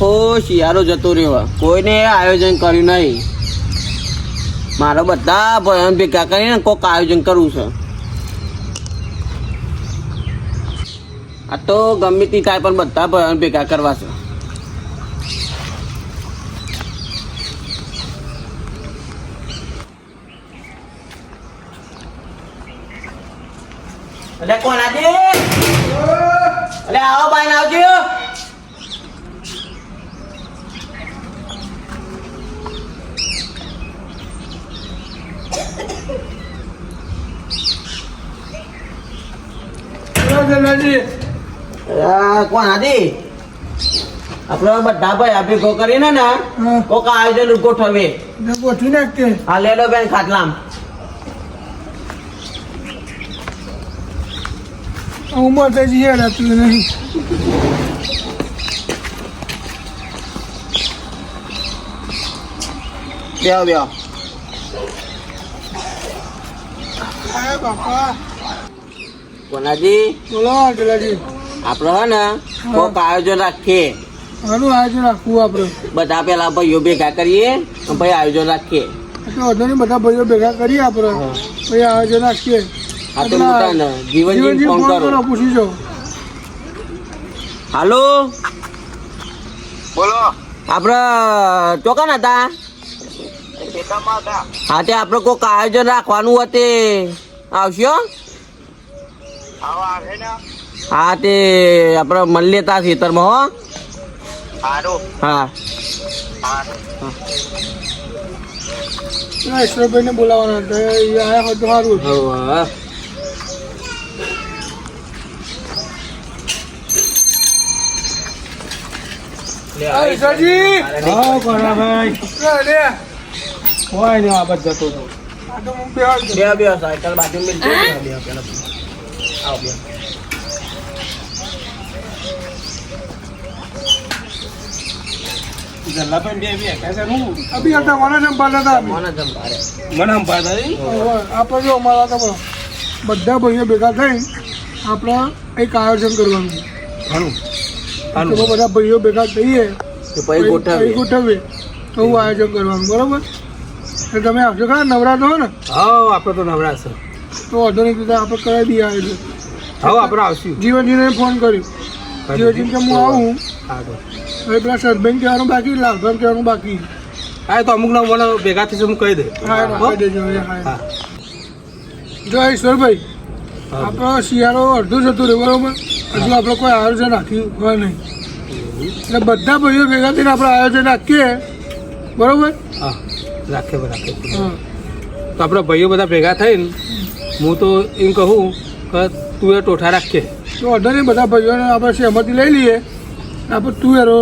આખો શિયાળો જતો રહ્યો, કોઈને આયોજન કર્યું નહીં. મારે બધા ભાઈઓ ભેગા કરીને કોઈક આયોજન કરવું છે. આ તો ગમે તે થાય પણ બધા ભાઈઓ ભેગા કરવા છે. અલે કોણ આજે? અલે આવો ભાઈ આવજો. કોણ આજે? આપડે બધા ભાઈ ભેગો કરીને ને કોક આયોજન ગોઠવે. ગોઠવી નાખતે. હા લે લો બેન ખાટલામ. ઉમર તો જઈએ રાતું નહીં. બેહો બેહો. બાપા કોનાજી બોલો અટલાજી. આપડે હે ને કોક આયોજન રાખીએ. આનું આયોજન રાખવું આપણે. બધા પેલા ભાઈઓ ભેગા કરીએ પછી આયોજન રાખીએ. તો વધુ નહીં, બધા ભાઈઓ ભેગા કરીએ આપણે પછી આયોજન રાખીએ. આ તો મોટા ને જીવનજી ફોન કરો. પૂછી જાઓ. હાલો બોલો. આપડે ચોકન હતા. હા તે આપડે કોક આયોજન રાખવાનું હતું, આવશો? હા તે આપડે મળીએ તા ખેતરમાં. હો હા ઈશ્વરભાઈને બોલાવવાના હતા, એ આયા હોય તો સારું. હા ઈશ્વરજી હા ભાઈ લે. કોઈ નહીં, આ જતો હતો. આ તો હું બેહાડ દઉં. બે બે સાયકલ બાજુ મિલશે. બે પેલા આવો બે. અભી હતા મને સંભાળતા હતા અમે. કોને જમવારે? મને સંભાળતા આપણે જો અમારા હતા બધા ભાઈઓ ભેગા થઈ આપણે એક આયોજન કરવાનું છે. ઘણું તો બધા ભાઈઓ ભેગા થઈએ તો પછી ગોઠવીએ. ગોઠવીએ તો હું આયોજન કરવાનું, બરોબર? તો તમે આવશો ખરા? નવરા તો હો ને? હા આપણે તો નવરા છે. તો વાંધો નહીં, તો આપણે કરાવી દઈએ આયોજન. હા આપણે આવશું. જીવનજીને ફોન કર્યો. જીવનજી કે હું આવું. હા તો હવે પેલા સરબેન કહેવાનું બાકી, લાભભાઈ કહેવાનું બાકી. હા તો અમુક ના મને ભેગા થશે હું કહી દે. હા કહી દેજો. હા જો ઈશ્વરભાઈ, આપણો શિયાળો અડધો જતો રહ્યો, બરોબર? હજુ આપણે કોઈ આયોજન રાખ્યું હોય નહીં. એટલે બધા ભાઈઓ ભેગા થઈને આપણે આયોજન રાખીએ, બરોબર? હા રાખે રાખે. હા તો આપણે ભાઈઓ બધા ભેગા થઈને હું તો એમ કહું કે તું એ ટોઠા રાખીએ. તો અડધો નહીં, બધા ભાઈઓને આપણે સહેમતી લઈ લઈએ. આપણે તુવેરો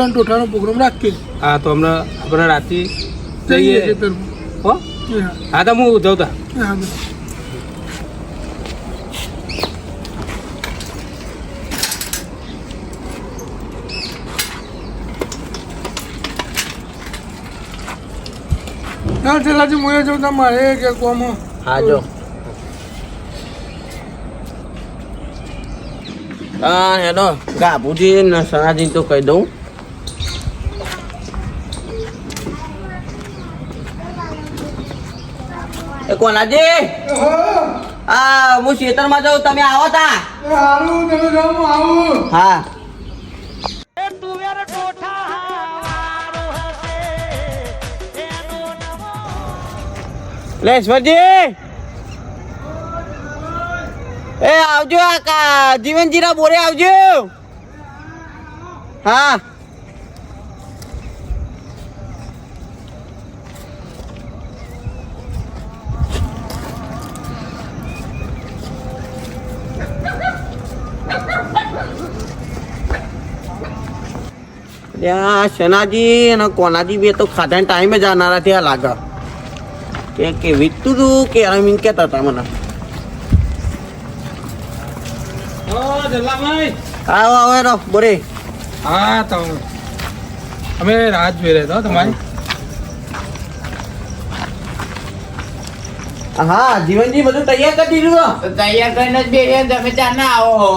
અને ટોઠાનો પ્રોગ્રામ રાખીએ. હા તો હમણાં આપણે રાતે જઈએ જઈએ. ખેતરમાં. હો હા તો હું જઉં તા. હા ના ચલાજી મોએ જવું તમારે કે કોમ. હા જો. હા હેડો ગાભુજી ને સનાજી તો કહી દઉં. એ કોનાજી, હા હું ખેતરમાં જાઉં, તમે આવો તા. સારું, તમે જાઓ, હું આવું. હા લે ઈશ્વરજી, એ આવજો. આ જીવનજીના બોરે આવજો. હા શનાજી અને કોનાજી બે તો ખાધાને ટાઈમે જ આવનારા ત્યાં લાગે. કે વીકતું હતું કે એમ કહેતા હતા મને. આવો આવો રો બોરે. હા તો અમે રાત જોઈ રહ્યા હતા તમારી. હા જીવનજી બધું તૈયાર કરી દીધું. તૈયાર કરીને જ બેઠા તમે ત્યાં ના આવો હો.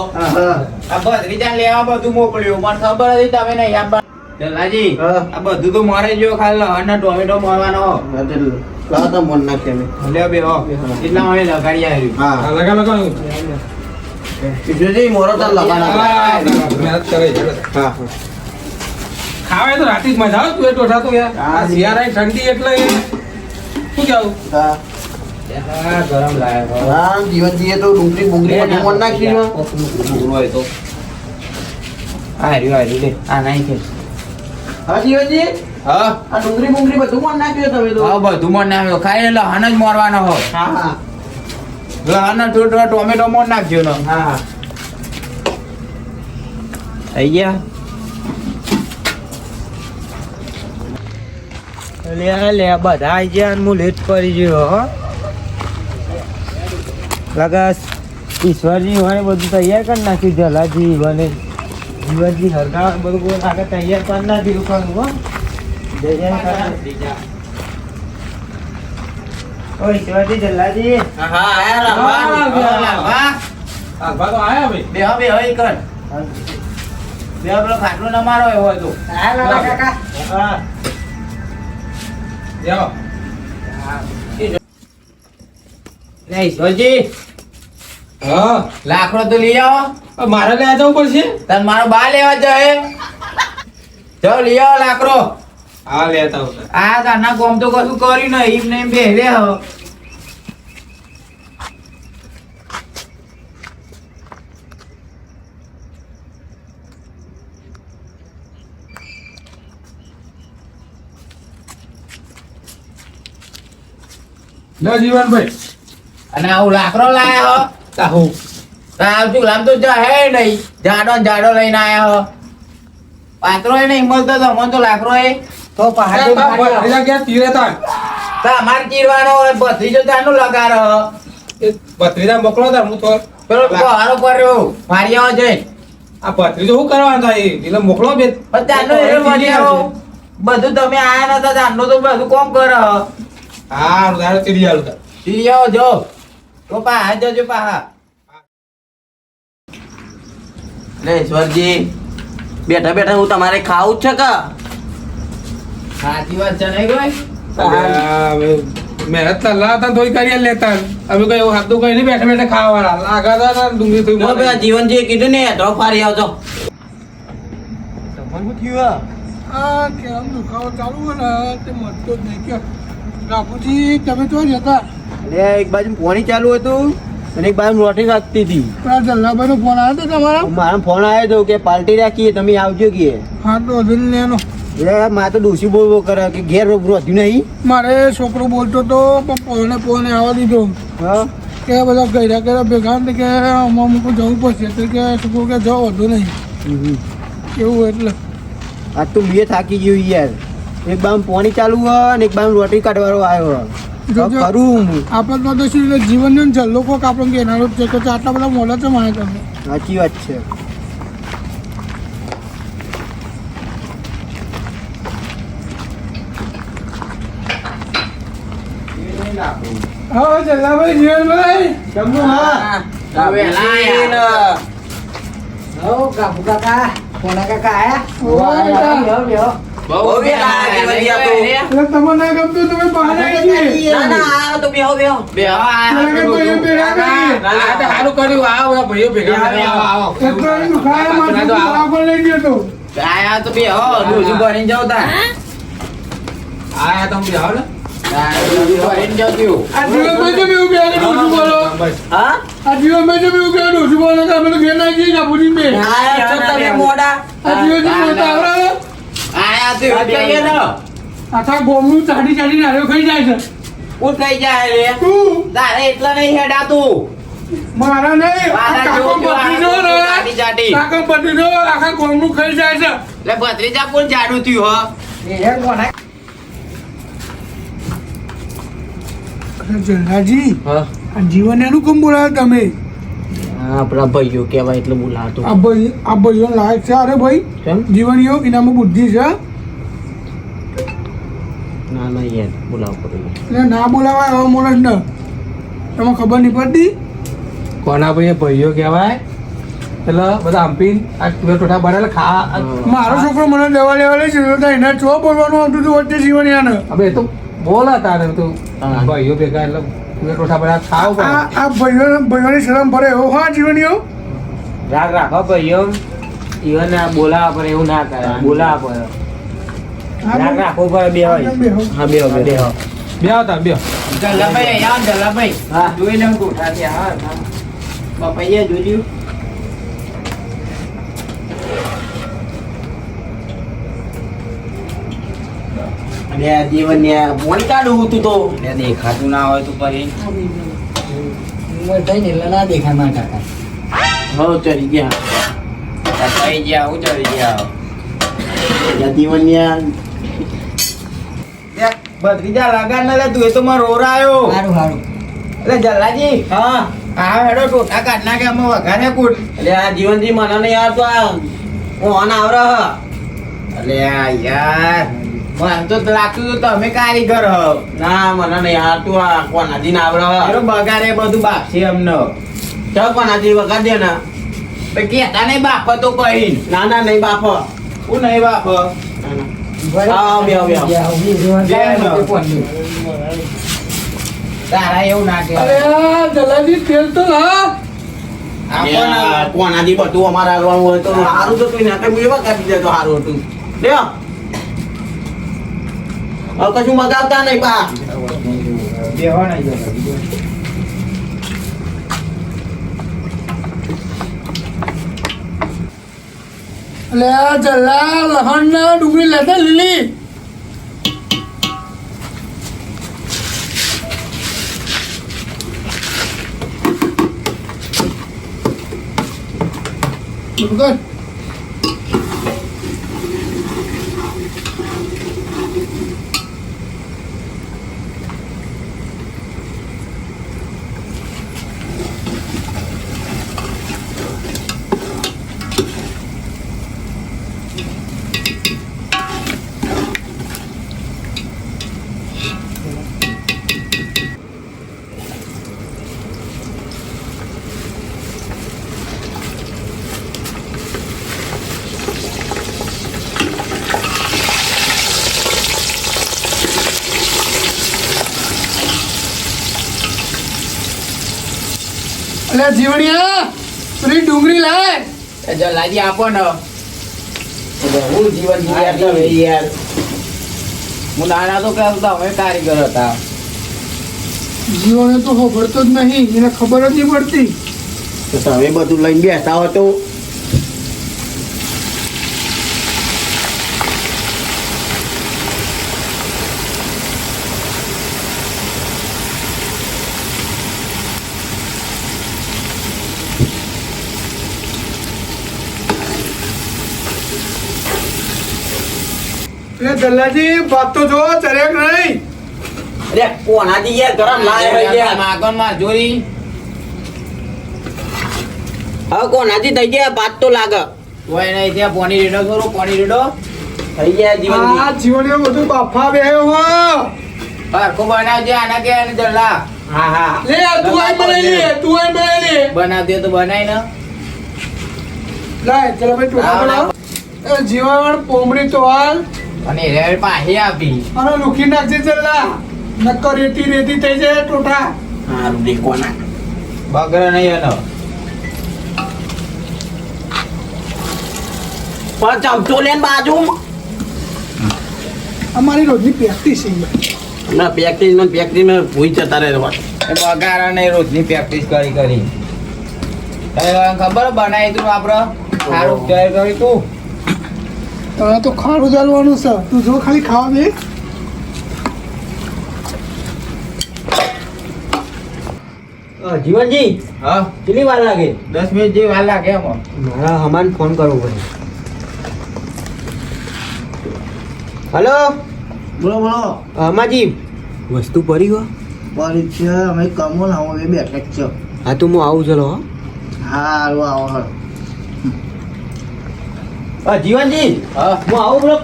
આ ભદ્રીજાને લેવા બધું મોકલ્યું, મને ખબર હતી તમે નહીં આવવા. જલાજી હા. આ બધું તો મારે જો ખાલી લહણ ને ટોમેટો મારવાનો લાવો તો મન નાખીએ અમે. લ્યો બે હો એટલા અમે લગાડી આવ્યું હા લગા લગા વિજયજી મોરો તાર લગાડા. મહેનત કરે છે હા ખાવે તો રાતે જ મજા આવે તું એ ટોઠા તો યાર હા. આ શિયાળાની ઠંડી એટલે એ શું કેવું હા આ ગરમ લાગે હા જીવનજીએ તો ડુંગળી બુંગળી બધું મન નાખ્યું હોય તો આ રહ્યું લે આ નહીં કે હા જીવનજી હા આ ડુંગળી બુંગળી બધું મન નાખ્યું તમે તો હા બધું મને નાખ્યો ખાઈ લહણ જ મારવાનો હો હા હા લહણ ને થોડો ટોમેટો મોર નાખજો ને હા થઈ ગયા લે બધા આવી ગયા હું લેટ કરી ગયો હો લગા ઈશ્વરજી હોય બધું તૈયાર કરી નાખ્યું જલાજી બને જીવનજી હરગા બધું કોઈ લાગે તૈયાર કરી નાખ્યું ખરું હો જય જય કરા ઓ ઈશ્વરજી જલાજી હા આયા વાહ આભા તો આયા ભાઈ બે હવે હવે કર બે પેલો ખાટલો ન મારો એવો હતો કાકા હા જાઓ લે ઈશ્વરજી હા લાકડો તો લઈ આવો મારે લઈ જવું પડશે તને મારો બા લેવા જાય જાઓ લઈ આવો લાકડો હા લેતા આવું આ તારના કોમ તો કશું કર્યું નહીં એમ ને એમ બેહરે હો લે જીવનભાઈ અને આવું લાકડો લાયા હો તાહુ આવતું લામ તો હે નહીં જાડો ને જાડો લઈને આયા હો પાત્રો એ નહીં મળતો તો અમને તો લાકડો એ તો પહાડ ભત્રીજા ગયા તીરે તાર અમારે ચીરવાનો હોય ભત્રીજો તારનું લગાડો એ ભત્રીજા મોકલો તાર હું તો પેલો પહાડો કર્યો મારી આવો જઈ આ ભત્રીજો શું કરવાનું થાય એટલે મોકલો બે પણ તારનો એ મળ્યો બધું તમે આયા નતા તારનો તો બધું કોમ કરો હા તારે તીરી આલું તાર ચીરી આવો જો તો પા જજો પા લે ઈશ્વરજી બેઠા બેઠા હું તમારે ખાવું જ છે કે સાચી વાત છે નહીં કોઈ મહેનત ના લાતા થોડી કરી લેતા અમે કઈ એવું હાથું કઈ નહીં બેઠા બેઠા ખાવાના લાગા હતા ડુંગળી જો ભાઈ આ જીવનજીએ કીધું ને તો ફારી આવજો આ કેમ દુખાવો ચાલુ હોય ને તે મળતો જ નહીં કે બાપુજી તમે તો જતા એક બાજુ પોણી ચાલુ હતું અને એક બાજુ રોટી રાખતી હતી પેલા જલ્લાભાઈનો ફોન આવ્યો હતો તમારા મારા ફોન આવ્યો હતો કે પાર્ટી રાખીએ તમે આવજો કે હા તો હજુ લેનો મારે તો ડોસી બોલ કરે કે ઘેર રોધ્યું નહીં મારે છોકરો બોલતો તો પણ ફોને આવવા દીધો હા કે બધા ગયરા કર્યા ભેગા ને કે અમારે મૂકું જવું પડશે તો કે છોકરો કે જાઓ વધુ નહીં એવું એટલે આજ તો બે થાકી ગયું યાર એક બાજુ પોણી ચાલુ હોય અને એક બાજુ રોટી કાઢવાનો આવ્યો જોજો. કરું આપણે તો શું જીવન છે લોકો આપણે કહેનારો જ છે તો આટલા બધા મોડા છે મારે તમે સાચી વાત છે હા જલ્લાભાઈ જીવનભાઈ બહુ વેલા જીવનજી આ તો. એટલે તમને ના ગમતું તમે બહાર આવી જઈએ ના ના આ તો બેહો બેહો સારું કર્યું આવો ભાઈઓ ભેગા થયા. આવો એટલો એ દુખાયા માટે તો બરાબર લઈ ગયો તો આયા તો બે હો ડોસી ભરીને જાવ તા આયા તમે જાઓ ને ડોસી ભરીને જાવ ત્યો. આ જીવનભાઈ તમે એવું કહે ડોસું બોલો હા આ જીવનભાઈ તમે એવું કહે ડોસું બોલો કે અમે તો ઘેર ના જઈએ કાપુની બે આયા છો તમે મોડા આ જીવનજી બોલતા આવડે આયા તો એવું કહીએ ને આખા ગોમનું ચાડી ચાડી નાળિયો ખાઈ જાય છે હું થઈ જાય રે તું તારે એટલા નહીં હેડાતું મારા નહીં આ વાલા કાકો જેવું પતિનો જેવું ને ચાટી ચાટી. કાકો પતિનો આખા ગોમનું ખાઈ જાય છે એટલે ભત્રીજા કોણ જાડું થયું હો અરે જલ્લાજી હા આ જીવન એનું કેમ બોલાવે તમે આપણા ભાઈઓ કહેવાય એટલે બોલાવતો આ ભાઈઓ લાયક છે અરે ભાઈ કેમ જીવનીઓ એનામાં બુદ્ધિ છે ના ના યાર બોલાવો પડે એટલે ના બોલાવાય હવે મોણસ ને તમે ખબર નહીં પડતી કોના ભાઈ ભાઈઓ કહેવાય એટલે બધા હંપીને આ તુવેર ટોઠા બનાવેલા ખા મારો છોકરો મને દવા લેવા લે છે તો એને ચો બોલવાનું આવતું હતું વચ્ચે જીવનિયાને હવે એ તો બોલા તારે તો હા. ભાઈઓ ભેગા એટલે તુવેર ટોઠા બનાવે ખાવ આ ભાઈઓની શરમ ભરે એવો હા જીવનીઓ રાગ રાખો ભાઈઓ ઈવન બોલાવા પડે એવું ના કરે બોલાવા પડે રાગ રાખવો પડે બે હોય હા બે બે બે આવતા બે જલાભાઈ અહીંયા આવો, જલાભાઈ હા. જોઈ લઉં કોઠા છે હા પપૈયા જોજો અને આ જીવન ને મોણી કાઢું તું તો દેખાતું ના હોય તો પછી હો ચડી ગયા થઈ ગયા હું ચડી ગયા આ જીવન ને ભત્રીજા લગાડ ના લે તું એ તો મારો રોરાયો એટલે જલ્લાજી હા આ હેડો ટોટા કાઢ નાખે અમે વઘારે કુટ એટલે આ જીવનજી મને નહીં યાર તો આ ઓન આવરે હ અલે આ યાર મને તો લાગતું હતું તમે કારીગર હો ના મને નહીં યાર તું આ કોનાજી ના આવરે એનો હ બગાડે બધું બાપશે અમને ચાલ કોનાજી વગર દે ને પછી કેતા નહીં બાપ તો કહી ના ના નહીં બાપ હું નહીં બાપ આવ બે બે તારા એવું ના અરે કહેવાય આ જલાજી તેલ તો હા કોનાજી બધું અમારે આવવાનું હોય તો સારું તો તું નાટક એવા કાઢી દે તો સારું હતું લે હવે કશું મગાવતા નહીં પા બેહો ને એટલે આ જલ્લા લહણ ને ડુંગળી લેતા લીલી good. એટલે જીવણિયા પેલી ડુંગળી લાય જલ્લાજી આપો ને હું જીવન જીવ્યા તો ભાઈ યાર હું નાના તો કહેતો અમે કારીગર હતા જીવને તો ખબરતો જ નહીં એને ખબર જ નહીં પડતી તો તમે બધું લઈને બેસતા હો તો એટલે જલ્લાજી ભાત તો જો ચરેક નહીં અરે કોનાજી યાર ગરમ લાય ભાઈ યાર માગણ માં જોરી હવે કોનાજી થઈ ગયા ભાત તો લાગે કોઈ નહીં ત્યાં પાણી રેડો થોડું પાણી રેડો થઈ ગયા જીવન આ જીવણીઓ બધું બાફા બેહ્યો હો હરખો બનાવજે આના કે આને જલ્લા હા હા લે તું આઈ બનાવી લે તું આઈ બનાવી લે બનાવતી તો બનાય ને લાય ચલો ભાઈ ટોટા બનાવ એ જીવણ પોમડી તો હાલ અને રેડ પાહી આપી અને લુખી નાખજે જલ્લા નક્કો રેતી રેતી થઈ જાય ટોટા હારું દેખવાના બગર નહીં એનો પણ ચમચો લેન બાજુમાં અમારી રોજની પ્રેક્ટિસ છે હમણાં પ્રેક્ટિસ ભૂઈ જતા રહેવા એ બગાર નહીં રોજની પ્રેક્ટિસ કરી તને ખબર બનાવી તું આપડે સારું તૈયાર કરી તું તને તો ખારું ચાલવાનું છે તું જો ખાલી ખાવા દે જીવનજી હા કેટલી વાર લાગે 10 મિનિટ જેવી વાર લાગે એમાં મારા હમાન ફોન કરવો પડે હલો બોલો બોલો હમાજી વસ્તુ પડી ગયો પરી છે અમે કમો ના હવે બેઠક છે હા તો હું આવું ચલો હા આવો આવો હળ જીવનજી હા હું આવું બોલો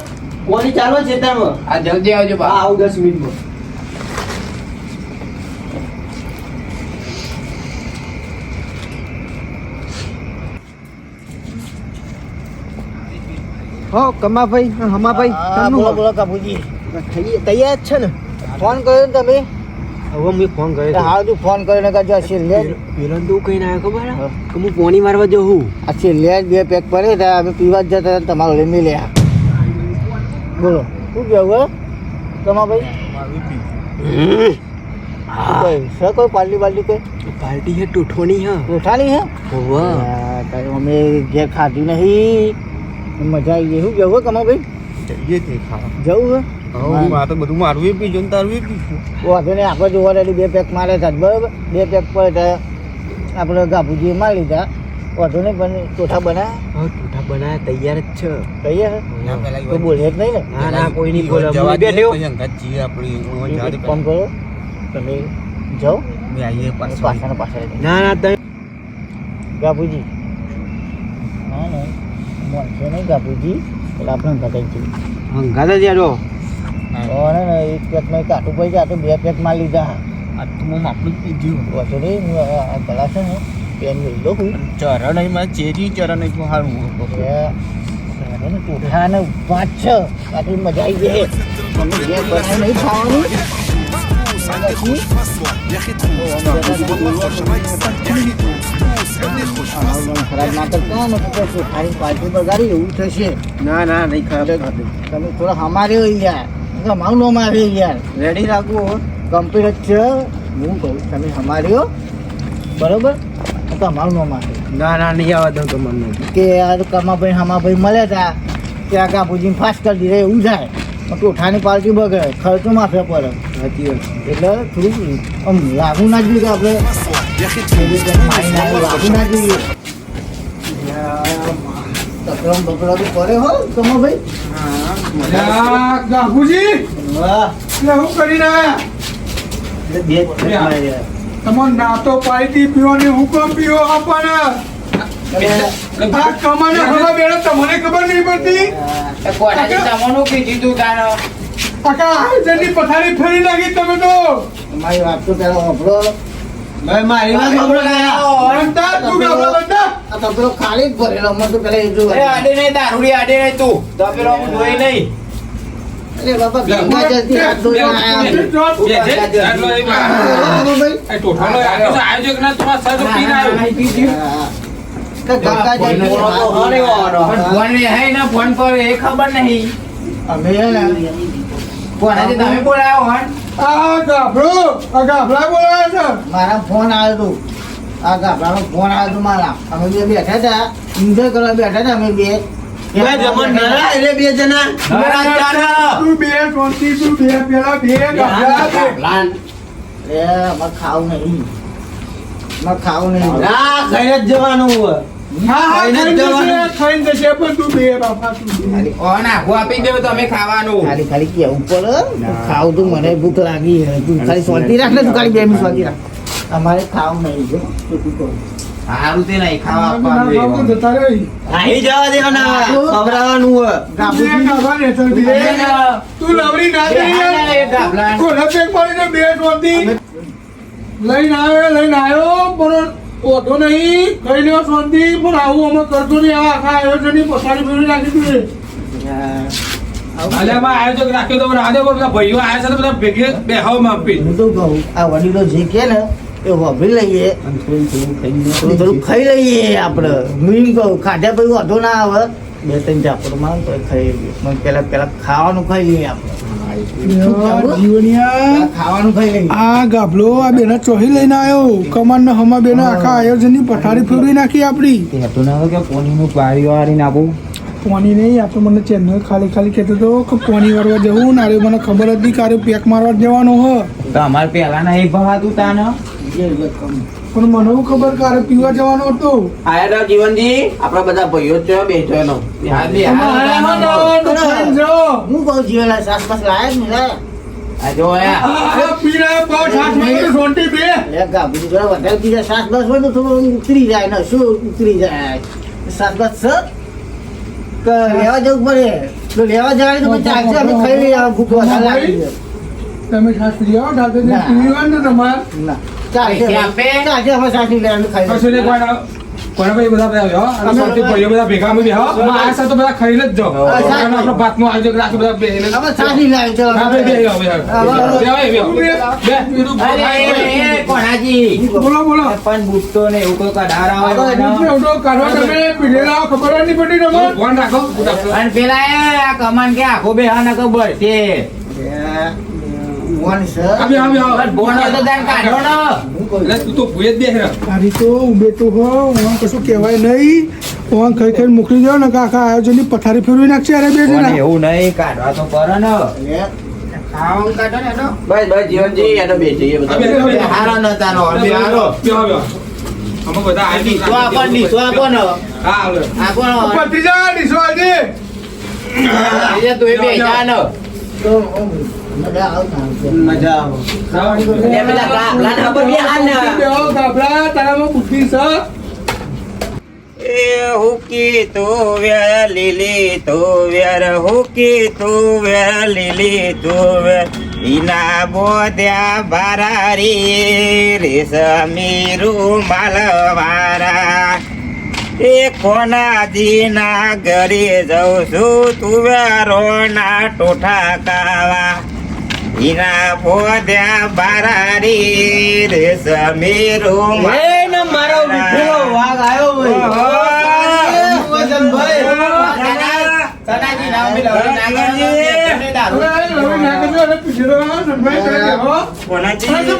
કોની ચાલો છે તમે આ જલ્દી આવજો હા બા આવું 10 મિનિટમાં હો કમાભાઈ હમાભાઈ બોલો બોલો કાબુજી તૈયાર જ છે ને ફોન કર્યો ને તમે હવે મેં ફોન કર્યો હાલ તું ફોન કરીને કાજો આ છેલ્લે પેલો તો કઈ ના ખબર કે હું પોણી મારવા જઉં આ છેલ્લે જ 2 પેક પડે હતા અમે પીવા જ જતા હતા તમારો લઈ મેલ્યા બોલો શું કેવું તમા ભાઈ સર કોઈ પાર્ટી કોઈ પાર્ટી હે ટૂઠોની હે કોઠાની હે હોવા અમે ઘેર ખાધું નહીં મજા આવી ગઈ શું કેવું કમા ભાઈ જઈએ તે ખાવા જવું હે આ તો બધું મારવું પીજો ને તારવું પીશું વાંધો નહીં આપણે જોવા રેડી 2 પેક મારે હતા બરાબર 2 પેક પડે આપણે ગાભુજી મારી લીધા વાંધો નહીં પણ ચોઠા બના હા ટૂઠા બનાયા તૈયાર જ છે તૈયાર તો બોલે જ નહીં ને ના ના કોઈ નહીં બોલે હું બેઠો એક કામ કરો તમે જાઓ પાછળ ના ના તઈ ગાભુજી હા ને મળશે નહીં ગાભુજી એટલે આપણે ઘટાઈ જઈએ હંગાતા જ યારો અને ને 1 પેક નહીં કાઢું પડી જાય તો 2 પેક માં લીધા આ તો હું આપણું જ પીધું વાંધો નહીં હું આ ગલા છે ને પેન લઈ લો હું ચરણ નહીં માં ચેરી ચરણ નહીં હારું ચોઠા ને 5 6 આટલી મજા આવી ગઈ તમે ઘેર બનાવી નહીં ખાવાનું ખરાબ ના કરતા ને તો ચોઠાની પાર્ટી બગાડી એવું થશે ના ના નહીં ખરાબ તમે થોડા હમાર્યો યાર મારું નામ આવે યાર રેડી રાખવું કમ્પ્લીટ જ છે હું કહું તમે હમાર્યો બરોબર તો અમારું નામ આવે ના ના નહીં આવવા દઉં તમને કે આ કમાભાઈ હમાભાઈ મળ્યા હતા ત્યાં કાપુજીને ફાસ્ટ કરી દીધા એવું થાય ટોઠાની પાર્ટી બગડે ખર્ચો માફે પડે સાચી વાત એટલે થોડુંક આમ લાગુ ના જોઈએ કે આપણે લાગુ ના જોઈએ તકરામ બકરા તો કરે હો કમાભાઈ ગાભુજી વાહ એટલે હું કરીને આયા તમારે નાતો પાર્ટી પીવાની હુકમ પીવો આપણને આ કમાને હવા બેડો તમને ખબર નહીં પડતી આખા આયોજનની પથારી ફેરી નાખી તમે તો તમારી વાત તો પેલા વાપરો મારી વાત બનતા તું ગાભા બનતા આ તકરો ખાલી જ ભરેલો મને તો પેલા એ જો આડે નહીં દારૂડી આડે નહીં તું તો પેલો હું જોઈ નહીં અરે બાબા ગંગા જલ્દી હાથ ધોઈને આયા ગંગા જલ્દી ફોન પર એ ખબર નહીં અમે હે ને તમે બોલાયો હોન આ ગાભડા બોલાવે છે મારા ફોન આવ્યો હતો આ ગાભડાનો ફોન આવ્યો હતો મારા અમે બે બેઠા હતા એન્જોય કરવા બેઠા હતા અમે બે એટલે બે જણા તું બે કોણથી તું બે પેલા બે ગાભડા એ અમારે ખાવું નહીં ના ખાઈને જ જવાનું હોય હા ખાઈને જશે પણ તું બે બાપા તું બે. આપી દેવું તમે ખાવાનું ખાલી ખાલી કેવું પડે ખાવું તું મને ભૂખ લાગી છે. તું ખાલી શાંતિ રાખ ને તું ખાલી 2 મિનિટ શાંતિ રાખ અમારે ખાવું નહીં જો તું કહું સારું તે નહીં ખાવા ના ખાવ તો જતા રહે. અહીં જવા દેવાના ખવડાવવાનું હોય બે ગાભા ને તો બે. તું લવરી ના દે યાર. કોના પેક મારીને બે શાંતિ લઈને આવ્યો પણ ઓઢો નહીં કઈ લેવા શાંતિ પણ આવું અમે કરતો નહીં આવા આખા આયોજનની પથારી ફેરવી નાખી તું આયોજક રાખ્યો તો રાધે બધા ભાઈઓ આયા છે તો બધા ભેગે બેહાવ માપી હું તો કહું આ વડીલો જે કે ને એ વાપરી લઈએ થોડું થોડું ખાઈ લઈએ આપણે હું એમ કહું ખાધા પછી વાંધો ના આવે 2-3 ચાપડ માં તો ખાઈ લઈએ પણ પેલા ખાવાનું ખાઈ લઈએ આપણે જીવનિયા ખાવાનું ખાઈ લઈએ આ ગાભલો આ બેના ચોહી લઈને આવ્યો કમાન ને હમા બેના આખા આયોજનની પથારી ફેરવી નાખી આપડી તો ના કે પોણીનું પારી વાળી નાખું પોની નહીં આ તો મને ચેન્નઈ ખાલી કહેતો હતો કે પોની વાળવા જવું ને અરે મને ખબર જ નહીં કે અરે પેક મારવા જવાનું હ તો અમારે પેલા નહીં ભવાતું તાને પણ મને એવું ખબર કે અરે પીવા જવાનું હતું આયા જીવનજી આપણા બધા ભાઈઓ જ છે બેઠો એનો હું કહું જીવેલા સાસપાસ લાયક ને લાયક આ જો આ પીરા પાવ છાસ માં રોટી બે એ ગાભી જોડે વધારે બીજા સાસપાસ હોય તો થોડું ઉતરી જાય ને શું ઉતરી જાય સાસપાસ છે કે લેવા જવું પડે તો લેવા જવાની તો પછી ચાલશે અમે ખાઈ લઈએ આ ભૂખ વધારે લાગી છે તમે છાસ પી આવો ડાક્ટર પીવાનું તો તમારે ના ચાલશે પૈસા આપે? ચાલશે અમે સાસી લેવાનું ખાઈ લઈએ કશું નહીં કોઈ કોના ભાઈ બધા બેહો, હો? અને સૌથી ભાઈઓ બધા ભેગા અમે બેહો. આ સાથે તો બધા ખાઈને જ જાઓ. અને આપણો ભાતનું આયોજન રાખી બધા બેહીને. આપણે સાથી લાવ્યો છે. હા, ભાઈ, બેહો, બેહો. બેહો, બેહો. કોણાજી બોલો બોલો પણ બુટતો ને એવું કોઈ કઢાર આવે બુટને ઉડો કાઢવા તમે પીધેલા આવો, ખબર જ નહીં પડી તમે ફોન રાખો. અને પેલા આ કમાન કે આખો બે હા નકો બળતે કોણ છે? આવી, આવી, આવી. બોનો તો દાન કાઢો ને એટલે તું તો ભૂયે જ બેહ રહ્યો. તારી તો ઉભે તો હો હું કશું કહેવાય નહીં હું ખાઈ ખાઈને મોકલી જાવ ને કે આખા આયોજનની પથારી ફેરવી નાખશે અરે બે પણ જણા એવું નહીં કાઢવા તો કરો ને ખાવાનું કાઢો ને એનો. બસ બસ જીવનજી એનો બેસીએ આ બધા બેહો, બેહો. હારો નતાનો, હારો. બેહો, બેહો. અમે બધા આ નીચો આપો, નીચો આપો ને. હા, હાલો. આપો ને. પતી જા ડીસો આજે બીજે તું એ બેસા ને તો, મજા આવશે. મજા આવે એટલે પેલા ગાભલા ના ઉપર બેહાડ ને બેહો ગાભલા તારામાં બુદ્ધિ છે એ હુકી તો વેર લીલી તો વેર હુકી તો વેર લીલી તો વેર ઈના બોધ્યા બારારી રેશમી રૂમાલવાળા એ કોનાજી ના ઘરે જઉં છું તુવેરો ના ટોઠા કાવા ઈના બોધ્યા બારારી રેશમી રૂમાલ એ ને મારો વિઠ્ઠલો વાઘ આવ્યો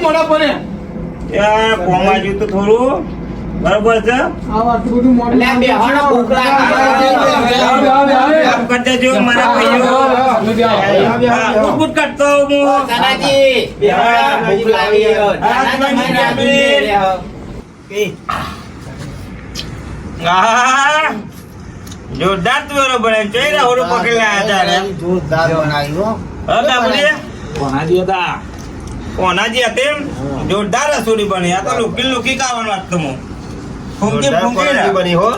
મોડા પડે કોમાજુ તો થોડું બરોબર છે આ આટલું બધું મોડું કરતા જો મારા ભાઈઓ કુટ કરતો હું જોરદાર તુવેરો બને જોઈ રહ્યા ઓરો પકડેલા હતા રે જોરદાર બનાવ્યું હો. હા બાબુજી કોનાજી હતી એમ? જોરદાર રસોડી બની આ તો લુકી લુકી ખાવાનું વાત હું ફૂંકી ફૂંકી ને બની હો.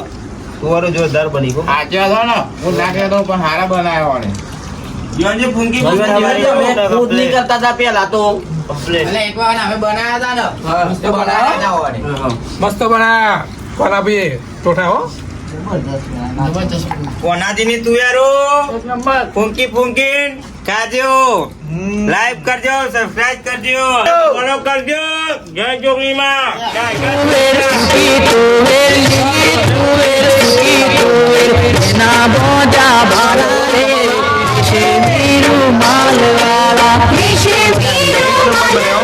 તુવારો જોરદાર બની હો. આજે હતો ને હું નાખ્યો તો પણ હારા બનાવ્યો ને જોજે ફૂંકી જીવનજી અમે ખુદ નહીં કરતા હતા પેલા તો એટલે એક વાર અમે બનાવ્યા હતા ને મસ્ત બનાયા કોના ભાઈ ટોઠા હો કોનાજી ની તુયારો ફૂંકી ફૂંકી ખાજો લાઈક કરજો સબસ્ક્રાઇબ કરજો ફોલો કરજો જય જોગણી માં જય ના બોજા ભારે છે વીરુ માલવાળા છે વીરુ માલવાળા